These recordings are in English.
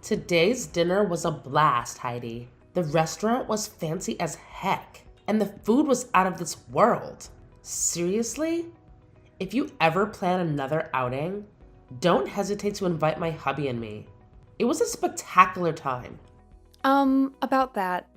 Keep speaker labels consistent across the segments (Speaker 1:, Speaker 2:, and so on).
Speaker 1: Today's dinner was a blast, Heidi. The restaurant was fancy as heck, and the food was out of this world. Seriously? If you ever plan another outing, don't hesitate to invite my hubby and me. It was a spectacular time.
Speaker 2: About that.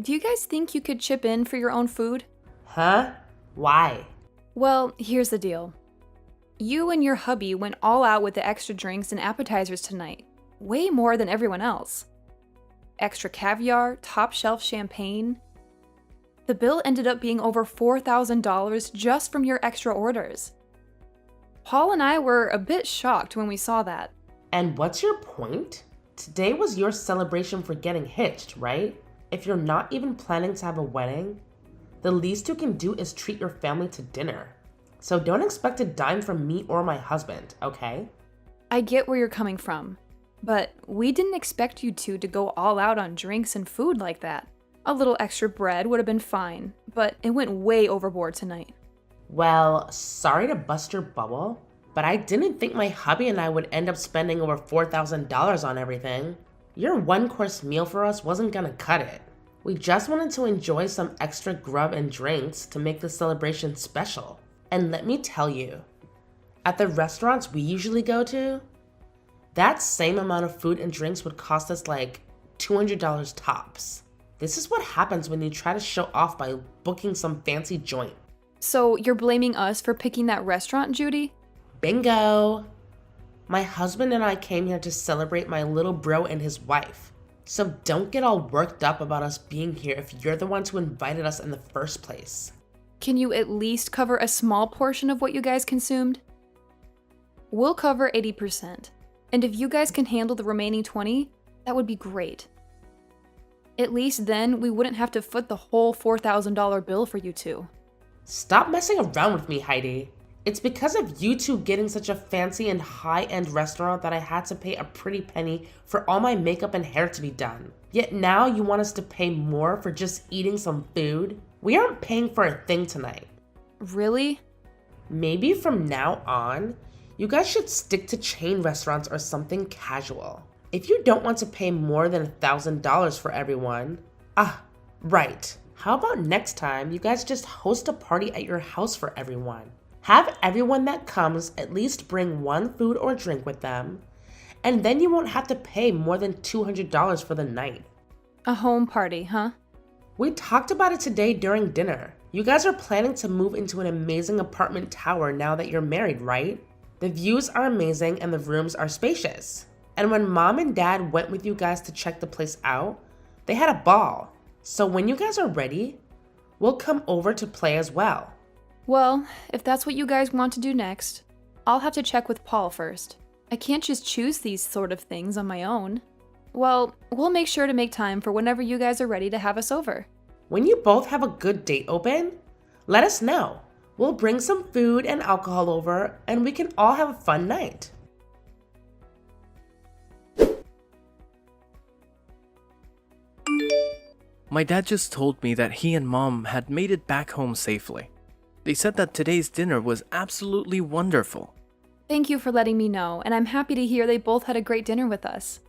Speaker 2: Do you guys think you could chip in for your own food?
Speaker 1: Huh? Why?
Speaker 2: Well, here's the deal. You and your hubby went all out with the extra drinks and appetizers tonight. Way more than everyone else. Extra caviar, top shelf champagne. The bill ended up being over $4,000 just from your extra orders. Paul and I were a bit shocked when we saw that.
Speaker 1: And what's your point? Today was your celebration for getting hitched, right? If you're not even planning to have a wedding, the least you can do is treat your family to dinner. So don't expect a dime from me or my husband, okay?
Speaker 2: I get where you're coming from, but we didn't expect you two to go all out on drinks and food like that. A little extra bread would have been fine, but it went way overboard tonight.
Speaker 1: Well, sorry to bust your bubble, but I didn't think my hubby and I would end up spending over $4,000 on everything. Your one-course meal for us wasn't gonna cut it. We just wanted to enjoy some extra grub and drinks to make the celebration special. And let me tell you, at the restaurants we usually go to, that same amount of food and drinks would cost us like $200 tops. This is what happens when you try to show off by booking some fancy joint.
Speaker 2: So you're blaming us for picking that restaurant, Judy?
Speaker 1: Bingo! My husband and I came here to celebrate my little bro and his wife. So don't get all worked up about us being here if you're the ones who invited us in the first place.
Speaker 2: Can you at least cover a small portion of what you guys consumed? We'll cover 80%, and if you guys can handle the remaining 20, that would be great. At least then we wouldn't have to foot the whole $4,000 bill for you two.
Speaker 1: Stop messing around with me, Heidi. It's because of you two getting such a fancy and high-end restaurant that I had to pay a pretty penny for all my makeup and hair to be done. Yet now you want us to pay more for just eating some food? We aren't paying for a thing tonight.
Speaker 2: Really?
Speaker 1: Maybe from now on, you guys should stick to chain restaurants or something casual. If you don't want to pay more than $1,000 for everyone, right. How about next time you guys just host a party at your house for everyone? Have everyone that comes at least bring one food or drink with them, and then you won't have to pay more than $200 for the night.
Speaker 2: A home party, huh?
Speaker 1: We talked about it today during dinner. You guys are planning to move into an amazing apartment tower now that you're married, right? The views are amazing and the rooms are spacious. And when mom and dad went with you guys to check the place out, they had a ball. So when you guys are ready, we'll come over to play as well.
Speaker 2: Well, if that's what you guys want to do next, I'll have to check with Paul first. I can't just choose these sort of things on my own. Well, we'll make sure to make time for whenever you guys are ready to have us over.
Speaker 1: When you both have a good date open, let us know. We'll bring some food and alcohol over and we can all have a fun night.
Speaker 3: My dad just told me that he and mom had made it back home safely. They said that today's dinner was absolutely wonderful.
Speaker 2: Thank you for letting me know, and I'm happy to hear they both had a great dinner with us.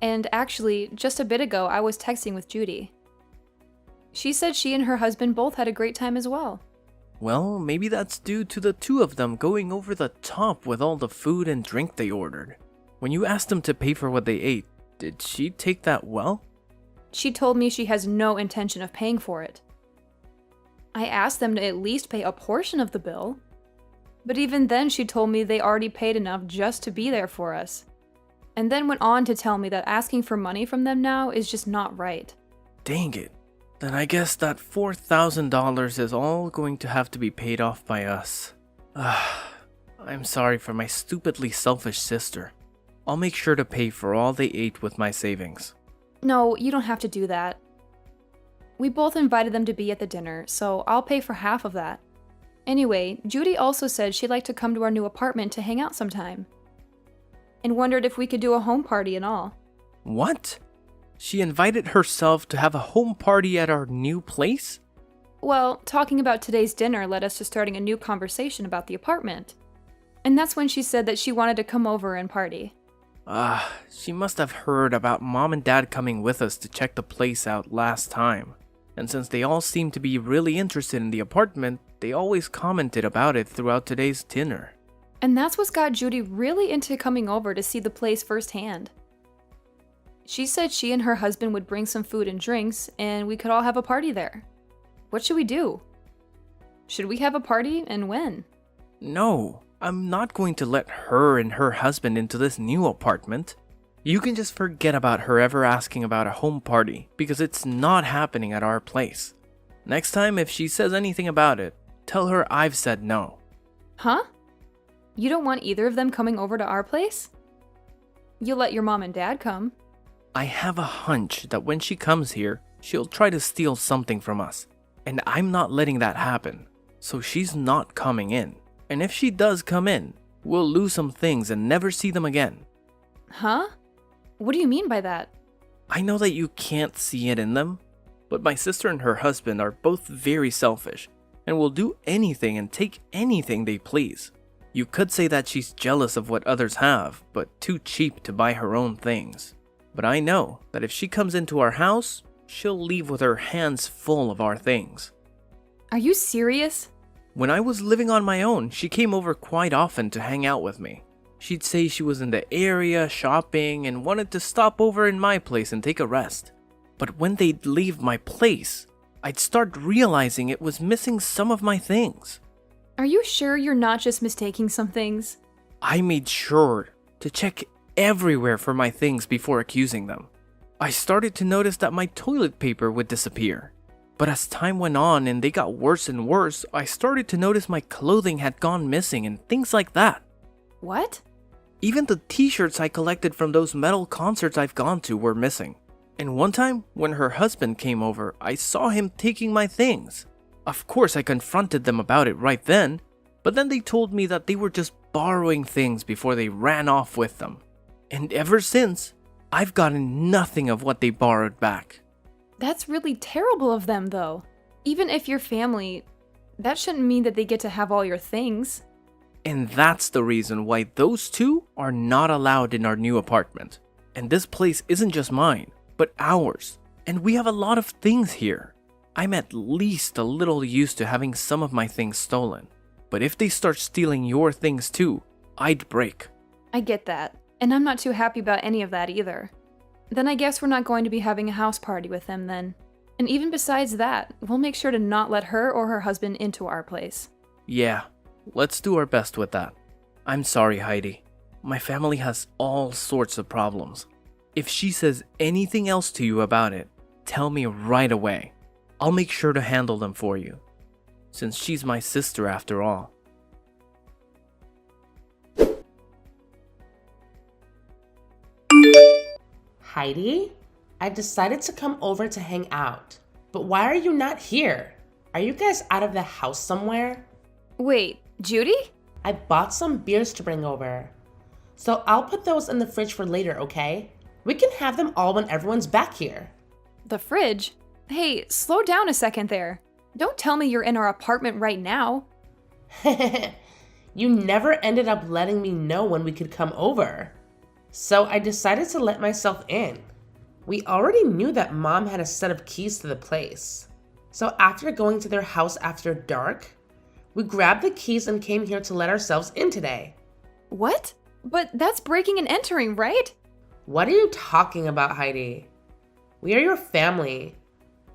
Speaker 2: And actually, just a bit ago, I was texting with Judy. She said she and her husband both had a great time as well.
Speaker 3: Well, maybe that's due to the two of them going over the top with all the food and drink they ordered. When you asked them to pay for what they ate, did she take that well?
Speaker 2: She told me she has no intention of paying for it. I asked them to at least pay a portion of the bill, but even then she told me they already paid enough just to be there for us, and then went on to tell me that asking for money from them now is just not right.
Speaker 3: Dang it. Then I guess that $4,000 is all going to have to be paid off by us. I'm sorry for my stupidly selfish sister. I'll make sure to pay for all they ate with my savings.
Speaker 2: No, you don't have to do that. We both invited them to be at the dinner, so I'll pay for half of that. Anyway, Judy also said she'd like to come to our new apartment to hang out sometime, and wondered if we could do a home party and all.
Speaker 3: What? She invited herself to have a home party at our new place?
Speaker 2: Well, talking about today's dinner led us to starting a new conversation about the apartment. And that's when she said that she wanted to come over and party.
Speaker 3: She must have heard about Mom and Dad coming with us to check the place out last time. And since they all seemed to be really interested in the apartment, they always commented about it throughout today's dinner.
Speaker 2: And that's what got Judy really into coming over to see the place firsthand. She said she and her husband would bring some food and drinks, and we could all have a party there. What should we do? Should we have a party, and when?
Speaker 3: No, I'm not going to let her and her husband into this new apartment. You can just forget about her ever asking about a home party, because it's not happening at our place. Next time, if she says anything about it, tell her I've said no.
Speaker 2: Huh? You don't want either of them coming over to our place? You'll let your mom and dad come.
Speaker 3: I have a hunch that when she comes here, she'll try to steal something from us. And I'm not letting that happen. So she's not coming in. And if she does come in, we'll lose some things and never see them again.
Speaker 2: Huh? What do you mean by that?
Speaker 3: I know that you can't see it in them, but my sister and her husband are both very selfish and will do anything and take anything they please. You could say that she's jealous of what others have, but too cheap to buy her own things. But I know that if she comes into our house, she'll leave with her hands full of our things.
Speaker 2: Are you serious?
Speaker 3: When I was living on my own, she came over quite often to hang out with me. She'd say she was in the area shopping and wanted to stop over in my place and take a rest. But when they'd leave my place, I'd start realizing it was missing some of my things.
Speaker 2: Are you sure you're not just mistaking some things?
Speaker 3: I made sure to check everywhere for my things before accusing them. I started to notice that my toilet paper would disappear. But as time went on and they got worse and worse, I started to notice my clothing had gone missing and things like that.
Speaker 2: What?
Speaker 3: Even the t-shirts I collected from those metal concerts I've gone to were missing. And one time, when her husband came over, I saw him taking my things. Of course, I confronted them about it right then, but then they told me that they were just borrowing things before they ran off with them. And ever since, I've gotten nothing of what they borrowed back.
Speaker 2: That's really terrible of them, though. Even if you're family, that shouldn't mean that they get to have all your things.
Speaker 3: And that's the reason why those two are not allowed in our new apartment. And this place isn't just mine, but ours. And we have a lot of things here. I'm at least a little used to having some of my things stolen. But if they start stealing your things too, I'd break.
Speaker 2: I get that, and I'm not too happy about any of that either. Then I guess we're not going to be having a house party with them then. And even besides that, we'll make sure to not let her or her husband into our place.
Speaker 3: Yeah, let's do our best with that. I'm sorry, Heidi. My family has all sorts of problems. If she says anything else to you about it, tell me right away. I'll make sure to handle them for you, since she's my sister after all.
Speaker 1: Heidi, I decided to come over to hang out. But why are you not here? Are you guys out of the house somewhere?
Speaker 2: Wait, Judy?
Speaker 1: I bought some beers to bring over. So I'll put those in the fridge for later, okay? We can have them all when everyone's back here.
Speaker 2: The fridge? Hey, slow down a second there. Don't tell me you're in our apartment right now.
Speaker 1: You never ended up letting me know when we could come over. So I decided to let myself in. We already knew that Mom had a set of keys to the place. So after going to their house after dark, we grabbed the keys and came here to let ourselves in today.
Speaker 2: What? But that's breaking and entering, right?
Speaker 1: What are you talking about, Heidi? We are your family,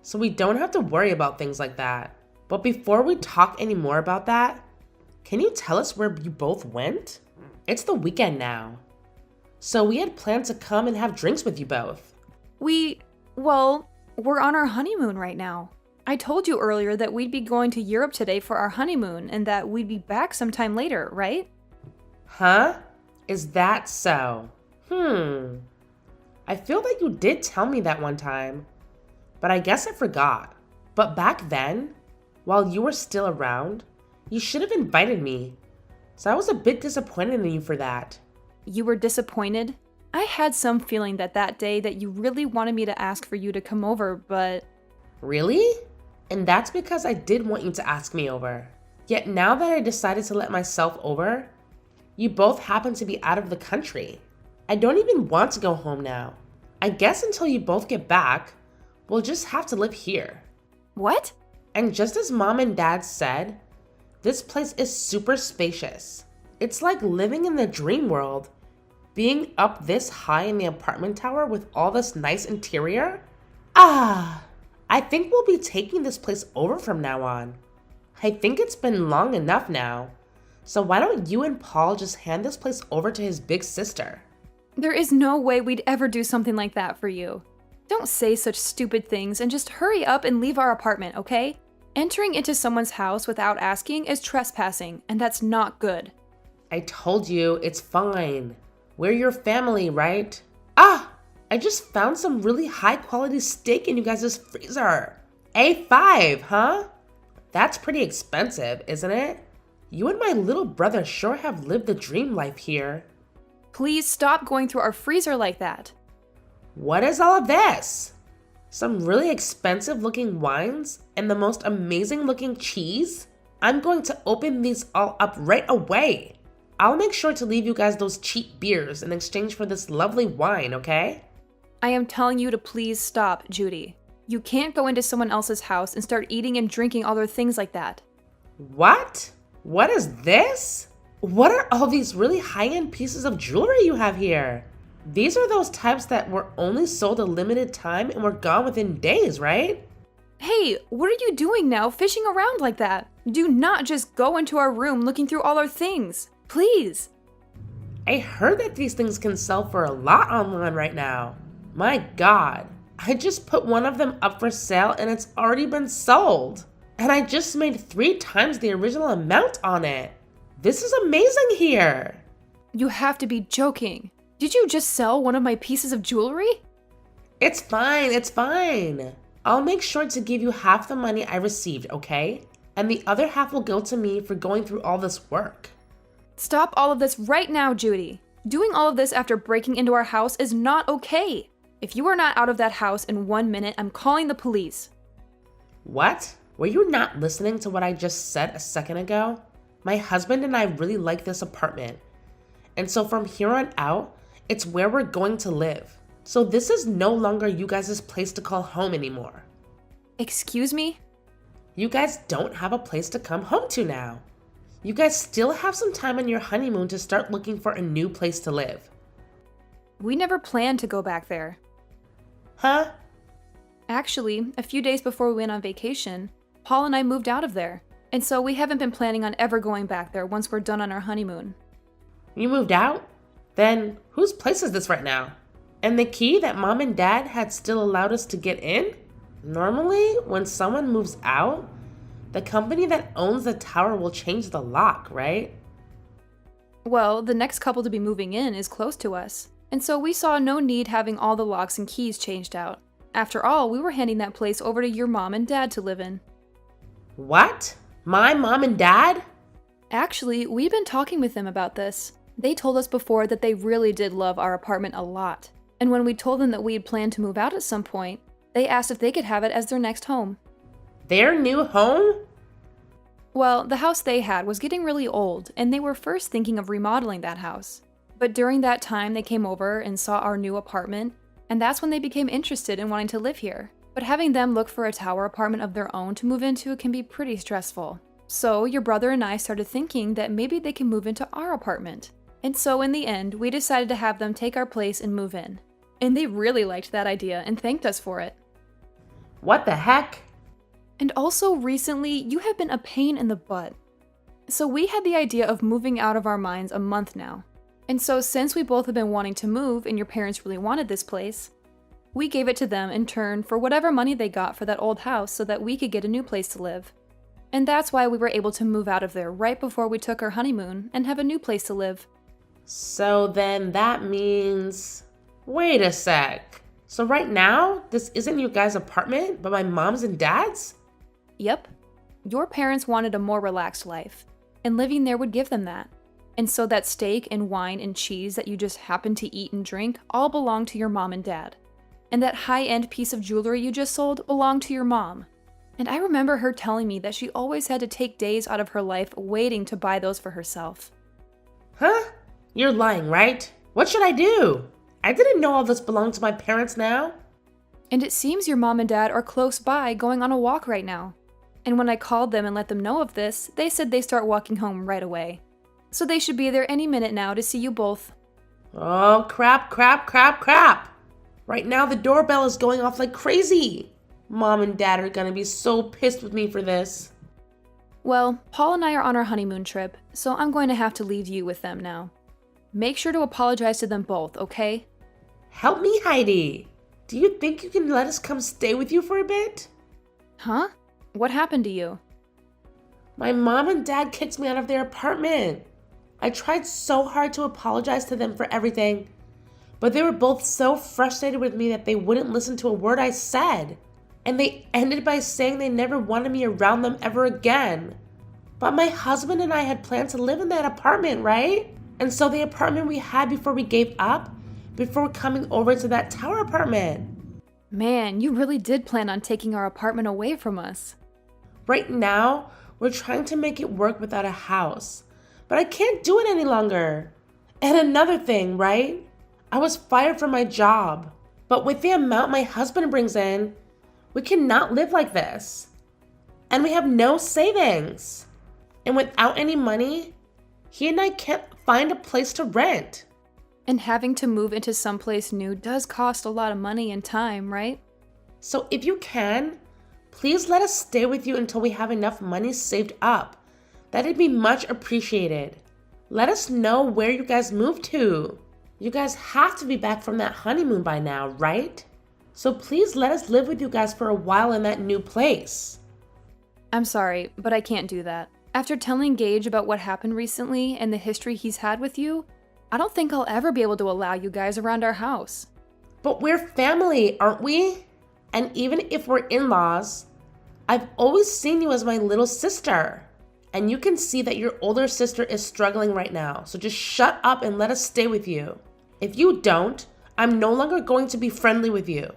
Speaker 1: so we don't have to worry about things like that. But before we talk any more about that, can you tell us where you both went? It's the weekend now. So we had planned to come and have drinks with you both.
Speaker 2: Well, we're on our honeymoon right now. I told you earlier that we'd be going to Europe today for our honeymoon and that we'd be back sometime later, right?
Speaker 1: Huh? Is that so? I feel that you did tell me that one time, but I guess I forgot. But back then, while you were still around, you should have invited me. So I was a bit disappointed in you for that.
Speaker 2: You were disappointed? I had some feeling that day that you really wanted me to ask for you to come over, but...
Speaker 1: Really? And that's because I did want you to ask me over. Yet now that I decided to let myself over, you both happen to be out of the country. I don't even want to go home now. I guess until you both get back, we'll just have to live here.
Speaker 2: What?
Speaker 1: And just as Mom and Dad said, this place is super spacious. It's like living in the dream world. Being up this high in the apartment tower with all this nice interior? I think we'll be taking this place over from now on. I think it's been long enough now. So why don't you and Paul just hand this place over to his big sister?
Speaker 2: There is no way we'd ever do something like that for you. Don't say such stupid things and just hurry up and leave our apartment, okay? Entering into someone's house without asking is trespassing, and that's not good.
Speaker 1: I told you, it's fine. We're your family, right? I just found some really high quality steak in you guys' freezer. A5, huh? That's pretty expensive, isn't it? You and my little brother sure have lived the dream life here.
Speaker 2: Please stop going through our freezer like that.
Speaker 1: What is all of this? Some really expensive looking wines and the most amazing looking cheese? I'm going to open these all up right away. I'll make sure to leave you guys those cheap beers in exchange for this lovely wine, okay?
Speaker 2: I am telling you to please stop, Judy. You can't go into someone else's house and start eating and drinking all their things like that.
Speaker 1: What? What is this? What are all these really high-end pieces of jewelry you have here? These are those types that were only sold a limited time and were gone within days, right?
Speaker 2: Hey, what are you doing now, fishing around like that? Do not just go into our room looking through all our things. Please.
Speaker 1: I heard that these things can sell for a lot online right now. My God, I just put one of them up for sale and it's already been sold. And I just made 3 times the original amount on it. This is amazing here.
Speaker 2: You have to be joking. Did you just sell one of my pieces of jewelry?
Speaker 1: It's fine, it's fine. I'll make sure to give you half the money I received, okay? And the other half will go to me for going through all this work.
Speaker 2: Stop all of this right now, Judy. Doing all of this after breaking into our house is not okay. If you are not out of that house in 1 minute, I'm calling the police.
Speaker 1: What? Were you not listening to what I just said a second ago? My husband and I really like this apartment. And so from here on out, it's where we're going to live. So this is no longer you guys' place to call home anymore.
Speaker 2: Excuse me?
Speaker 1: You guys don't have a place to come home to now. You guys still have some time on your honeymoon to start looking for a new place to live.
Speaker 2: We never planned to go back there.
Speaker 1: Huh?
Speaker 2: Actually, a few days before we went on vacation, Paul and I moved out of there. And so we haven't been planning on ever going back there once we're done on our honeymoon.
Speaker 1: You moved out? Then whose place is this right now? And the key that Mom and Dad had still allowed us to get in? Normally, when someone moves out, the company that owns the tower will change the lock, right?
Speaker 2: Well, the next couple to be moving in is close to us. And so we saw no need having all the locks and keys changed out. After all, we were handing that place over to your mom and dad to live in.
Speaker 1: What? My mom and dad?
Speaker 2: Actually, we've been talking with them about this. They told us before that they really did love our apartment a lot. And when we told them that we had planned to move out at some point, they asked if they could have it as their next home.
Speaker 1: Their new home?
Speaker 2: Well, the house they had was getting really old, and they were first thinking of remodeling that house. But during that time, they came over and saw our new apartment, and that's when they became interested in wanting to live here. But having them look for a tower apartment of their own to move into can be pretty stressful. So your brother and I started thinking that maybe they can move into our apartment. And so in the end, we decided to have them take our place and move in. And they really liked that idea and thanked us for it.
Speaker 1: What the heck?
Speaker 2: And also recently, you have been a pain in the butt. So we had the idea of moving out of our minds a month now. And so since we both have been wanting to move and your parents really wanted this place, we gave it to them in turn for whatever money they got for that old house so that we could get a new place to live. And that's why we were able to move out of there right before we took our honeymoon and have a new place to live.
Speaker 1: So then that means... Wait a sec. So right now, this isn't your guys' apartment, but my mom's and dad's?
Speaker 2: Yep. Your parents wanted a more relaxed life, and living there would give them that. And so that steak and wine and cheese that you just happened to eat and drink all belong to your mom and dad. And that high-end piece of jewelry you just sold belonged to your mom. And I remember her telling me that she always had to take days out of her life waiting to buy those for herself.
Speaker 1: Huh? You're lying, right? What should I do? I didn't know all this belonged to my parents now.
Speaker 2: And it seems your mom and dad are close by going on a walk right now. And when I called them and let them know of this, they said they start walking home right away. So they should be there any minute now to see you both.
Speaker 1: Oh, crap. Right now the doorbell is going off like crazy. Mom and Dad are gonna be so pissed with me for this.
Speaker 2: Well, Paul and I are on our honeymoon trip, so I'm going to have to leave you with them now. Make sure to apologize to them both, okay?
Speaker 1: Help me, Heidi. Do you think you can let us come stay with you for a bit?
Speaker 2: Huh? What happened to you?
Speaker 1: My mom and dad kicked me out of their apartment. I tried so hard to apologize to them for everything, but they were both so frustrated with me that they wouldn't listen to a word I said. And they ended by saying they never wanted me around them ever again. But my husband and I had planned to live in that apartment, right? And so the apartment we had before we gave up, before coming over to that tower apartment.
Speaker 2: Man, you really did plan on taking our apartment away from us.
Speaker 1: Right now, we're trying to make it work without a house. But I can't do it any longer. And another thing, right? I was fired from my job. But with the amount my husband brings in, we cannot live like this. And we have no savings. And without any money, he and I can't find a place to rent.
Speaker 2: And having to move into someplace new does cost a lot of money and time, right?
Speaker 1: So if you can, please let us stay with you until we have enough money saved up. That'd be much appreciated. Let us know where you guys moved to. You guys have to be back from that honeymoon by now, right? So please let us live with you guys for a while in that new place.
Speaker 2: I'm sorry, but I can't do that. After telling Gage about what happened recently and the history he's had with you, I don't think I'll ever be able to allow you guys around our house.
Speaker 1: But we're family, aren't we? And even if we're in-laws, I've always seen you as my little sister. And you can see that your older sister is struggling right now. So just shut up and let us stay with you. If you don't, I'm no longer going to be friendly with you.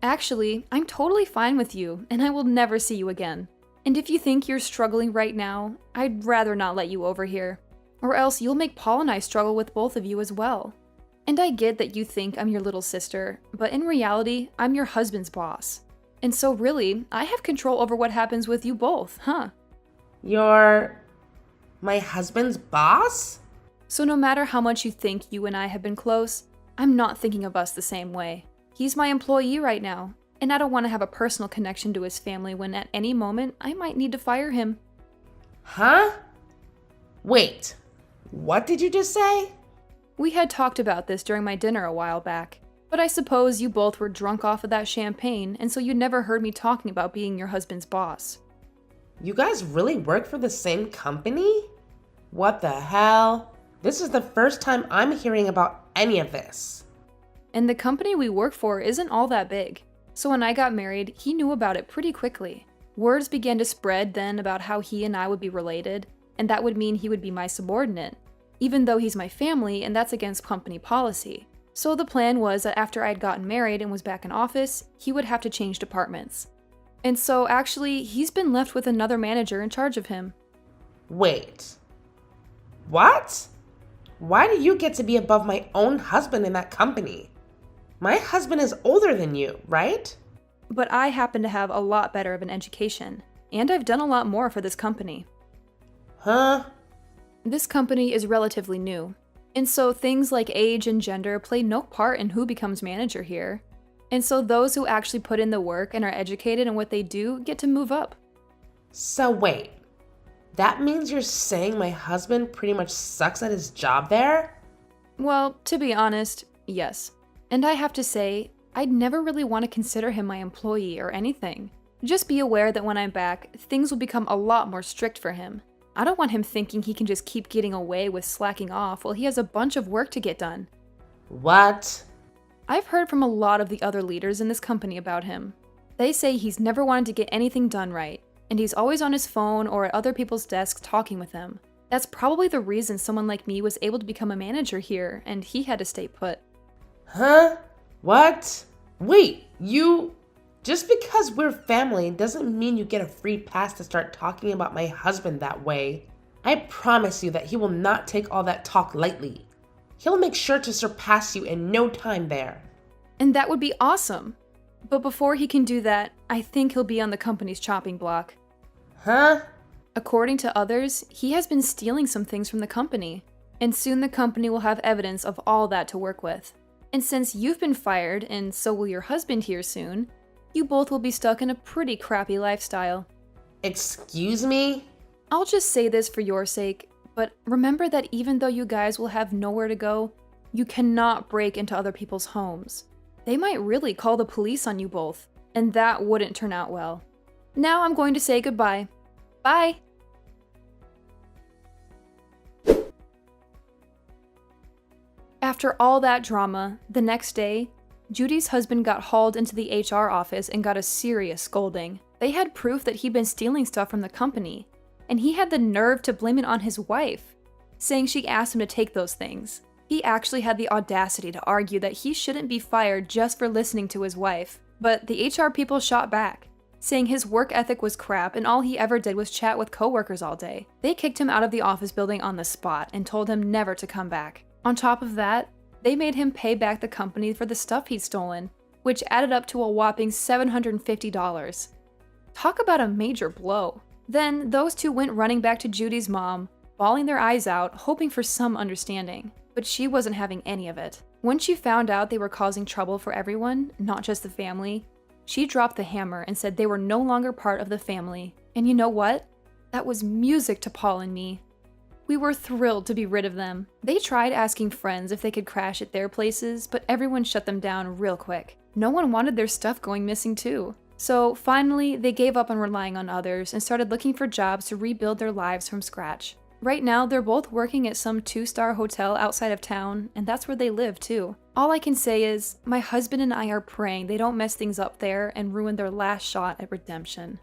Speaker 2: Actually, I'm totally fine with you, and I will never see you again. And if you think you're struggling right now, I'd rather not let you over here. Or else you'll make Paul and I struggle with both of you as well. And I get that you think I'm your little sister, but in reality, I'm your husband's boss. And so really, I have control over what happens with you both, huh?
Speaker 1: You're my husband's boss?
Speaker 2: So no matter how much you think you and I have been close, I'm not thinking of us the same way. He's my employee right now, and I don't want to have a personal connection to his family when at any moment I might need to fire him.
Speaker 1: Huh? Wait, what did you just say?
Speaker 2: We had talked about this during my dinner a while back, but I suppose you both were drunk off of that champagne, and so you never heard me talking about being your husband's boss.
Speaker 1: You guys really work for the same company? What the hell? This is the first time I'm hearing about any of this.
Speaker 2: And the company we work for isn't all that big. So when I got married, he knew about it pretty quickly. Words began to spread then about how he and I would be related, and that would mean he would be my subordinate, even though he's my family and that's against company policy. So the plan was that after I'd gotten married and was back in office, he would have to change departments. And so actually, he's been left with another manager in charge of him.
Speaker 1: Wait. What? Why do you get to be above my own husband in that company? My husband is older than you, right?
Speaker 2: But I happen to have a lot better of an education, and I've done a lot more for this company.
Speaker 1: Huh?
Speaker 2: This company is relatively new, and so things like age and gender play no part in who becomes manager here. And so those who actually put in the work and are educated in what they do get to move up.
Speaker 1: So wait, that means you're saying my husband pretty much sucks at his job there?
Speaker 2: Well, to be honest, yes. And I have to say, I'd never really want to consider him my employee or anything. Just be aware that when I'm back, things will become a lot more strict for him. I don't want him thinking he can just keep getting away with slacking off while he has a bunch of work to get done.
Speaker 1: What?
Speaker 2: I've heard from a lot of the other leaders in this company about him. They say he's never wanted to get anything done right, and he's always on his phone or at other people's desks talking with them. That's probably the reason someone like me was able to become a manager here, and he had to stay put.
Speaker 1: Huh? What? Wait, just because we're family doesn't mean you get a free pass to start talking about my husband that way. I promise you that he will not take all that talk lightly. He'll make sure to surpass you in no time there.
Speaker 2: And that would be awesome. But before he can do that, I think he'll be on the company's chopping block.
Speaker 1: Huh?
Speaker 2: According to others, he has been stealing some things from the company, and soon the company will have evidence of all that to work with. And since you've been fired, and so will your husband here soon, you both will be stuck in a pretty crappy lifestyle.
Speaker 1: Excuse me?
Speaker 2: I'll just say this for your sake, but remember that even though you guys will have nowhere to go, you cannot break into other people's homes. They might really call the police on you both, and that wouldn't turn out well. Now I'm going to say goodbye. Bye! After all that drama, the next day, Judy's husband got hauled into the HR office and got a serious scolding. They had proof that he'd been stealing stuff from the company, and he had the nerve to blame it on his wife, saying she asked him to take those things. He actually had the audacity to argue that he shouldn't be fired just for listening to his wife, but the HR people shot back, saying his work ethic was crap and all he ever did was chat with coworkers all day. They kicked him out of the office building on the spot and told him never to come back. On top of that, they made him pay back the company for the stuff he'd stolen, which added up to a whopping $750. Talk about a major blow. Then those two went running back to Judy's mom, bawling their eyes out, hoping for some understanding. But she wasn't having any of it. When she found out they were causing trouble for everyone, not just the family, she dropped the hammer and said they were no longer part of the family. And you know what? That was music to Paul and me. We were thrilled to be rid of them. They tried asking friends if they could crash at their places, but everyone shut them down real quick. No one wanted their stuff going missing too. So finally, they gave up on relying on others and started looking for jobs to rebuild their lives from scratch. Right now, they're both working at some 2-star hotel outside of town, and that's where they live too. All I can say is, my husband and I are praying they don't mess things up there and ruin their last shot at redemption.